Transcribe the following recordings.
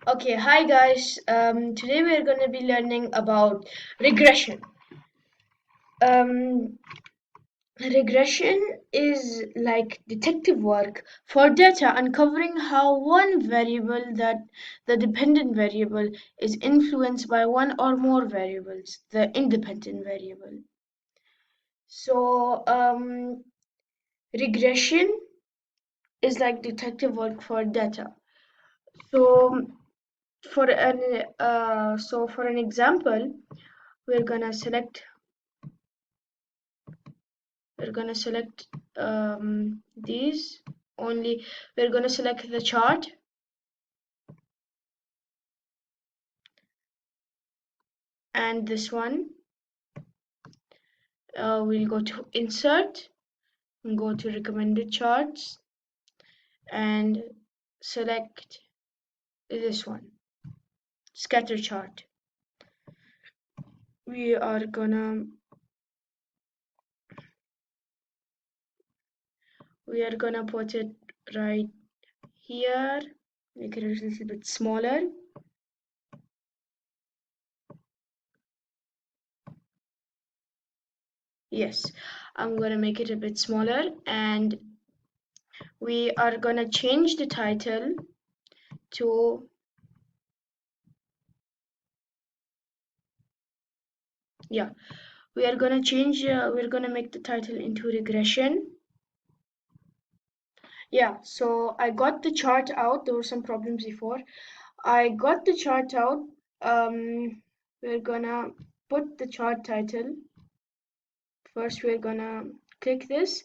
Okay, hi guys. Today we're going to be learning about regression. Um, Regression is like detective work for data uncovering how one variable, that the dependent variable, is influenced by one or more variables, the independent variable. So, regression is like detective work for data. So, for an example, we're gonna select we're gonna select these only. We're gonna select the chart, and this one. We'll go to insert and go to recommended charts and select this one, scatter chart. We are gonna put it right here, make it a little bit smaller. Yes, I'm gonna make it a bit smaller, and we are gonna change the title to we're gonna make the title into regression. So I got the chart out. There were some problems before. I got the chart out. We're gonna put the chart title. First, we're gonna click this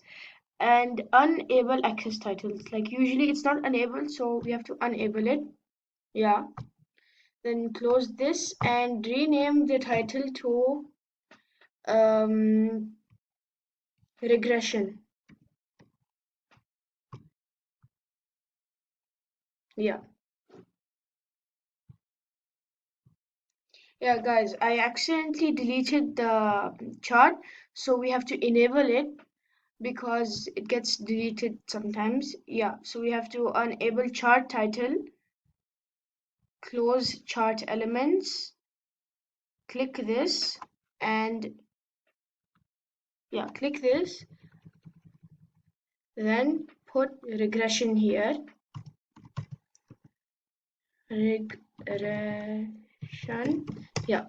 and unable access titles. Like usually it's not enabled, so we have to enable it. Yeah. Then close this and rename the title to um, regression. Yeah. Yeah, guys, I accidentally deleted the chart, so we have to enable it because it gets deleted sometimes. Yeah, so we have to enable chart title, close chart elements, click this, and click this, then put regression here. Regression. Yeah,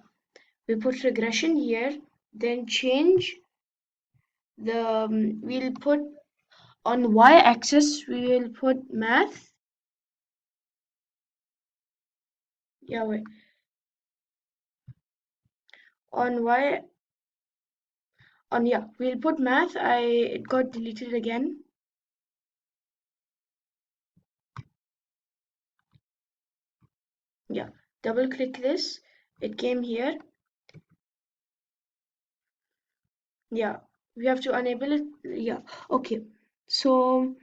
we put regression here, then change we'll put on y-axis, we will put math. Yeah, wait. On y, we'll put math. It got deleted again. Yeah, double click this. It came here. Yeah, we have to enable it. Yeah, okay. So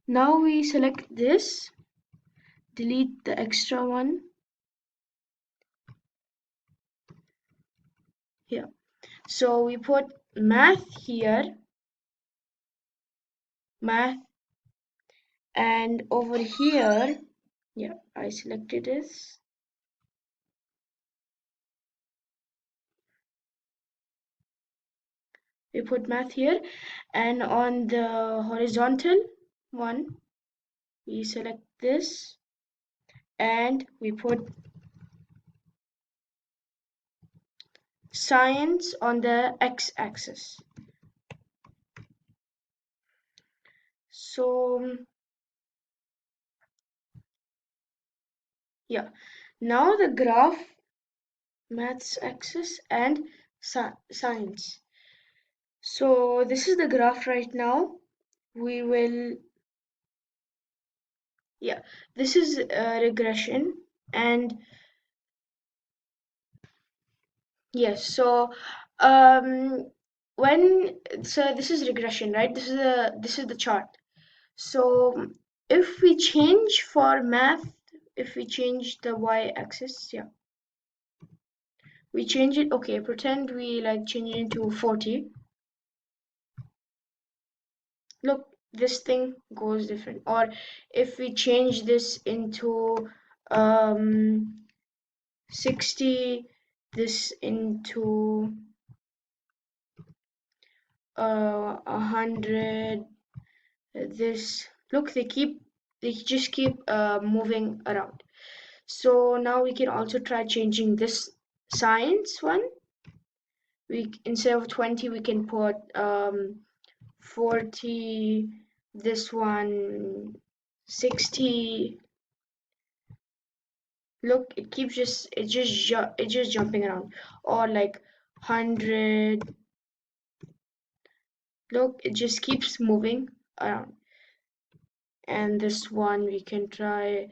now we select this, delete the extra one. Here. So we put math here, math, and over here, I selected this. We put math here, and on the horizontal one, we select this, and we put science on the x-axis. So now the graph, maths axis and science. So this is the graph right now. We will, this is regression, and yes, so um, this is regression, right? This is the chart. So if we change for math, if we change the y-axis, we change it. Okay, pretend we like change it into 40. Look, this thing goes different. Or if we change this into um 60 this into 100 this. Look, they just keep moving around. So now we can also try changing this science one. We instead of 20 we can put 40, this one 60. Look, it's just jumping around. Or like 100. Look, it just keeps moving around. And this one we can try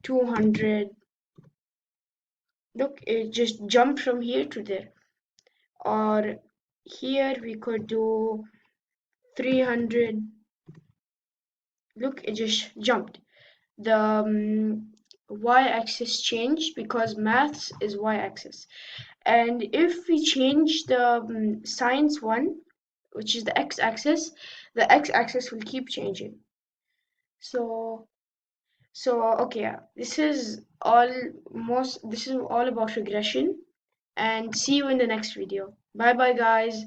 200. Look, it just jumped from here to there. Or here we could do 300. Look, it just jumped. The y-axis changed because maths is y-axis. And if we change the science one, which is the x-axis will keep changing. So, okay, yeah, this is all about regression, and see you in the next video. Bye bye, guys.